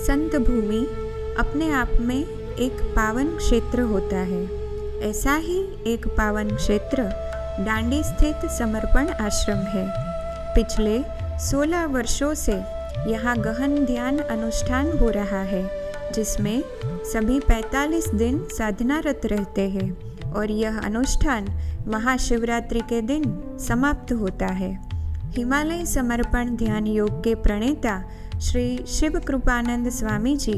संत भूमि अपने आप में एक पावन क्षेत्र होता है। ऐसा ही एक पावन क्षेत्र डांडी स्थित समर्पण आश्रम है। पिछले 16 वर्षों से यहाँ गहन ध्यान अनुष्ठान हो रहा है, जिसमें सभी 45 दिन साधनारत रहते हैं और यह अनुष्ठान महाशिवरात्रि के दिन समाप्त होता है। हिमालय समर्पण ध्यान योग के प्रणेता श्री शिव कृपानंद स्वामी जी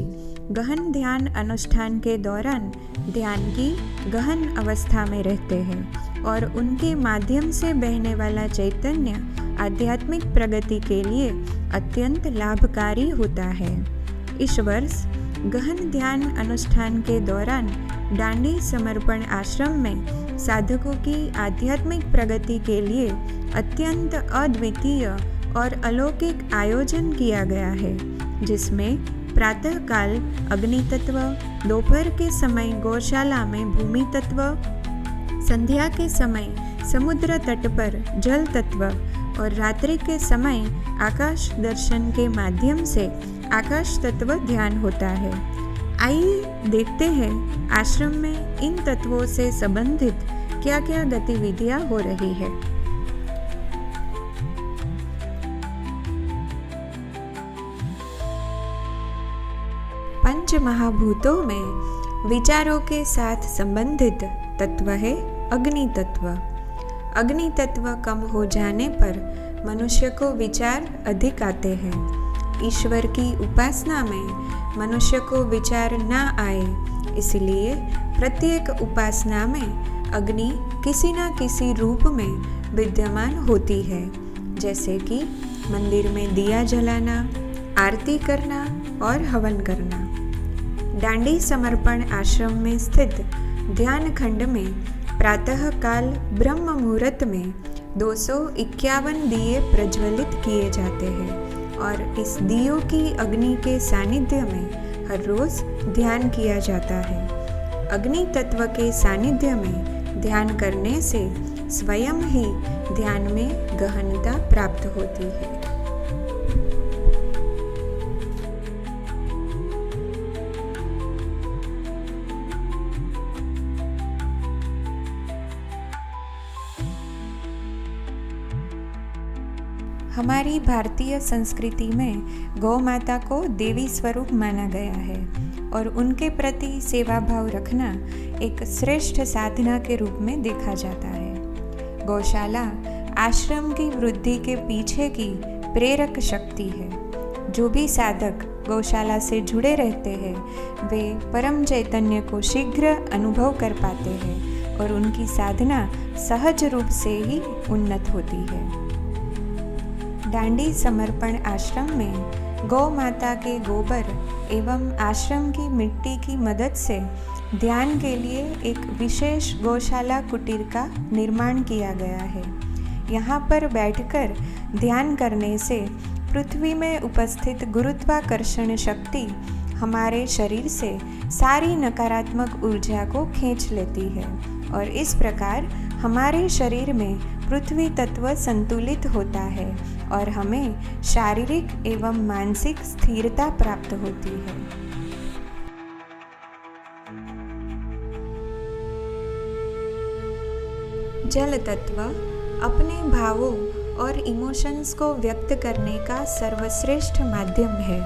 गहन ध्यान अनुष्ठान के दौरान ध्यान की गहन अवस्था में रहते हैं और उनके माध्यम से बहने वाला चैतन्य आध्यात्मिक प्रगति के लिए अत्यंत लाभकारी होता है। इस वर्ष गहन ध्यान अनुष्ठान के दौरान डांडी समर्पण आश्रम में साधकों की आध्यात्मिक प्रगति के लिए अत्यंत अद्वितीय और अलौकिक आयोजन किया गया है, जिसमें प्रातःकाल अग्नि तत्व, दोपहर के समय गौशाला में भूमि तत्व, संध्या के समय समुद्र तट पर जल तत्व और रात्रि के समय आकाश दर्शन के माध्यम से आकाश तत्व ध्यान होता है। आइए देखते हैं आश्रम में इन तत्वों से संबंधित क्या क्या गतिविधियां हो रही है। पंच महाभूतों में विचारों के साथ संबंधित तत्व है अग्नि तत्व। अग्नि तत्व कम हो जाने पर मनुष्य को विचार अधिक आते हैं। ईश्वर की उपासना में मनुष्य को विचार ना आए, इसलिए प्रत्येक उपासना में अग्नि किसी न किसी रूप में विद्यमान होती है, जैसे कि मंदिर में दिया जलाना, आरती करना और हवन करना। डांडी समर्पण आश्रम में स्थित ध्यान खंड में प्रातः काल ब्रह्म मुहूर्त में 251 दिए प्रज्वलित किए जाते हैं और इस दियों की अग्नि के सानिध्य में हर रोज ध्यान किया जाता है। अग्नि तत्व के सानिध्य में ध्यान करने से स्वयं ही ध्यान में गहनता प्राप्त होती है। हमारी भारतीय संस्कृति में गौ माता को देवी स्वरूप माना गया है और उनके प्रति सेवा भाव रखना एक श्रेष्ठ साधना के रूप में देखा जाता है। गौशाला आश्रम की वृद्धि के पीछे की प्रेरक शक्ति है। जो भी साधक गौशाला से जुड़े रहते हैं वे परम चैतन्य को शीघ्र अनुभव कर पाते हैं और उनकी साधना सहज रूप से ही उन्नत होती है। डांडी समर्पण आश्रम में गौ माता के गोबर एवं आश्रम की मिट्टी की मदद से ध्यान के लिए एक विशेष गौशाला कुटीर का निर्माण किया गया है। यहाँ पर बैठकर ध्यान करने से पृथ्वी में उपस्थित गुरुत्वाकर्षण शक्ति हमारे शरीर से सारी नकारात्मक ऊर्जा को खींच लेती है और इस प्रकार हमारे शरीर में पृथ्वी तत्व संतुलित होता है और हमें शारीरिक एवं मानसिक स्थिरता प्राप्त होती है। जल तत्व अपने भावों और इमोशंस को व्यक्त करने का सर्वश्रेष्ठ माध्यम है।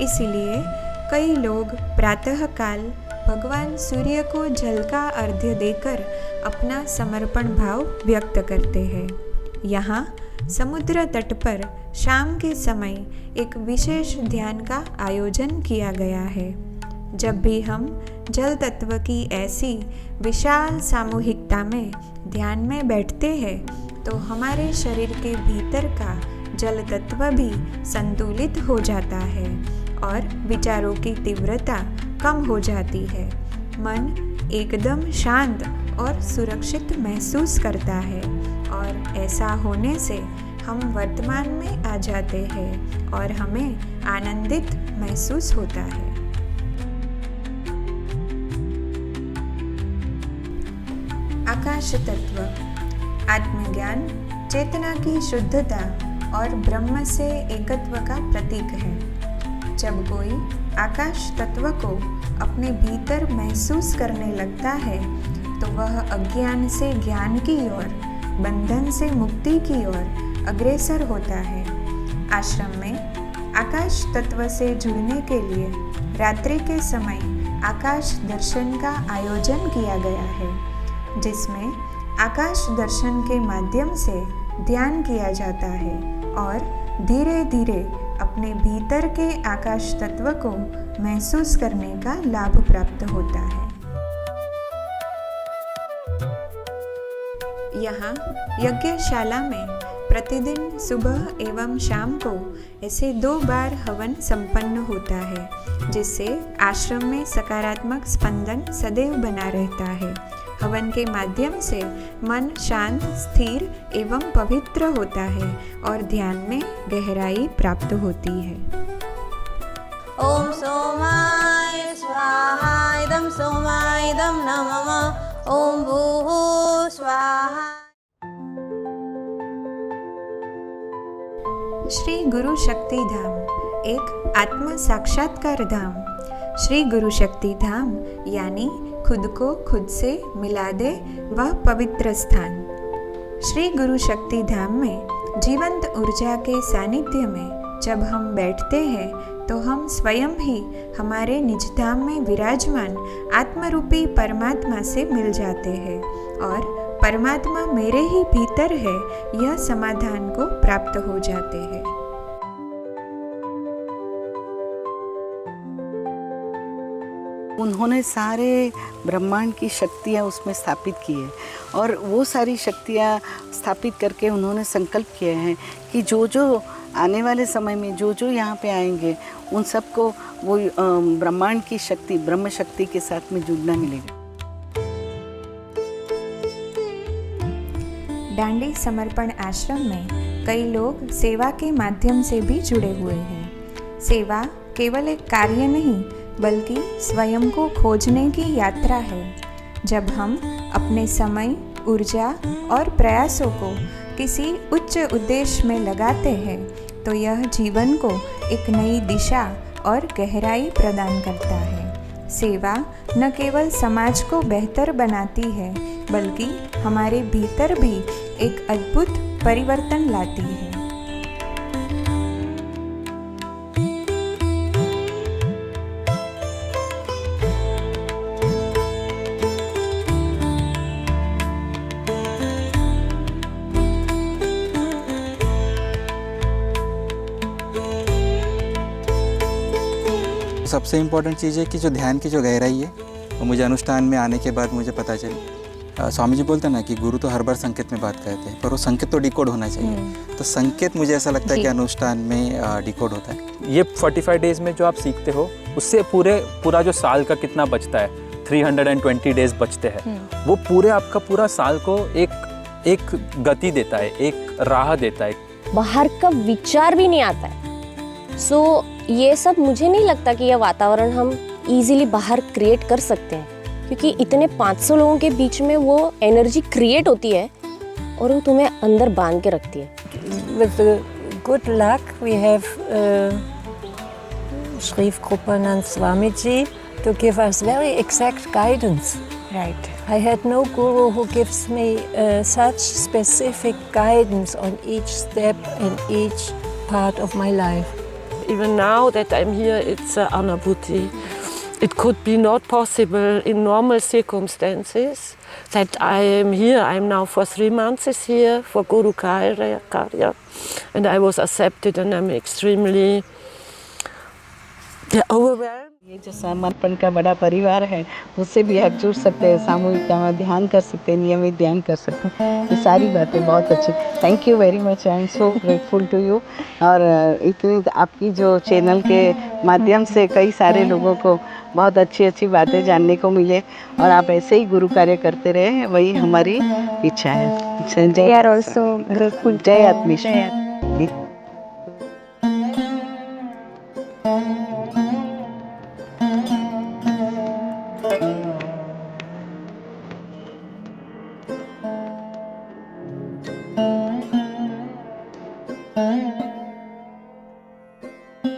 इसलिए कई लोग प्रातःकाल भगवान सूर्य को जल का अर्घ्य देकर अपना समर्पण भाव व्यक्त करते हैं। यहाँ समुद्र तट पर शाम के समय एक विशेष ध्यान का आयोजन किया गया है। जब भी हम जल तत्व की ऐसी विशाल सामूहिकता में ध्यान में बैठते हैं तो हमारे शरीर के भीतर का जल तत्व भी संतुलित हो जाता है और विचारों की तीव्रता कम हो जाती है। मन एकदम शांत और सुरक्षित महसूस करता है और ऐसा होने से हम वर्तमान में आ जाते हैं और हमें आनंदित महसूस होता है। आकाश तत्व आत्मज्ञान, चेतना की शुद्धता और ब्रह्म से एकत्व का प्रतीक है। जब कोई आकाश तत्व को अपने भीतर महसूस करने लगता है तो वह अज्ञान से ज्ञान की ओर, बंधन से मुक्ति की ओर अग्रसर होता है। आश्रम में आकाश तत्व से जुड़ने के लिए रात्रि के समय आकाश दर्शन का आयोजन किया गया है, जिसमें आकाश दर्शन के माध्यम से ध्यान किया जाता है और धीरे धीरे अपने भीतर के आकाश तत्व को महसूस करने का लाभ प्राप्त होता है। यहाँ यज्ञशाला में प्रतिदिन सुबह एवं शाम को ऐसे 2 बार हवन संपन्न होता है, जिससे आश्रम में सकारात्मक स्पंदन सदैव बना रहता है। हवन के माध्यम से मन शांत, स्थिर एवं पवित्र होता है और ध्यान में गहराई प्राप्त होती है। ओम सोमाय स्वाहा इदं सोमाय इदं नमः। ओम भूः स्वाहा। श्री गुरु शक्ति धाम एक आत्म साक्षात्कार धाम। श्री गुरु शक्ति धाम यानी खुद को खुद से मिला दे वह पवित्र स्थान। श्री गुरु शक्ति धाम में जीवंत ऊर्जा के सानिध्य में जब हम बैठते हैं तो हम स्वयं ही हमारे निज धाम में विराजमान आत्मरूपी परमात्मा से मिल जाते हैं और परमात्मा मेरे ही भीतर है यह समाधान को प्राप्त हो जाते हैं। उन्होंने सारे ब्रह्मांड की शक्तियाँ उसमें स्थापित की है और वो सारी शक्तियाँ स्थापित करके उन्होंने संकल्प किए हैं कि जो जो आने वाले समय में जो जो यहाँ पे आएंगे उन सबको वो ब्रह्मांड की शक्ति, ब्रह्म शक्ति के साथ में जुड़ना मिलेगा। डांडी समर्पण आश्रम में कई लोग सेवा के माध्यम से भी जुड़े हुए हैं। सेवा केवल एक कार्य नहीं बल्कि स्वयं को खोजने की यात्रा है। जब हम अपने समय, ऊर्जा और प्रयासों को किसी उच्च उद्देश्य में लगाते हैं तो यह जीवन को एक नई दिशा और गहराई प्रदान करता है। सेवा न केवल समाज को बेहतर बनाती है बल्कि हमारे भीतर भी एक अद्भुत परिवर्तन लाती है। सबसे इम्पोर्टेंट चीज़ है कि जो ध्यान की जो गहराई है वो मुझे अनुष्ठान में आने के बाद मुझे पता चली। स्वामी जी बोलते हैं ना कि गुरु तो हर बार संकेत में बात करते हैं, पर वो संकेत तो डिकोड होना चाहिए। तो संकेत मुझे ऐसा लगता है कि अनुष्ठान में डिकोड होता है। ये 45 डेज में जो आप सीखते हो उससे पूरा जो साल का कितना बचता है, 320 डेज बचते हैं, वो पूरे आपका पूरा साल को एक गति देता है, एक राह देता है। बाहर का विचार भी नहीं आता है। ये सब मुझे नहीं लगता कि यह वातावरण हम इजीली बाहर क्रिएट कर सकते हैं, क्योंकि इतने 500 लोगों के बीच में वो एनर्जी क्रिएट होती है और वो तुम्हें अंदर बांध के रखती है। With good luck we have Shri Krupanand Swamiji to give us very exact guidance. Right. I had no guru who gives me such specific guidance on each step and each part of my life. Even now that I'm here, it's Anubhuti. It could be not possible in normal circumstances that I am here. I'm now for 3 months here for Guru Karya, and I was accepted, and I'm extremely overwhelmed. ये जो समर्पण का बड़ा परिवार है उससे भी आप जुड़ सकते हैं, सामूहिक ध्यान कर सकते हैं, नियमित ध्यान कर सकते हैं। ये सारी बातें बहुत अच्छी। Thank you very much, I am so grateful to you. और इतनी आपकी जो चैनल के माध्यम से कई सारे लोगों को बहुत अच्छी अच्छी बातें जानने को मिले और आप ऐसे ही गुरु कार्य करते रहे, वही हमारी इच्छा है। जय आत्मीश।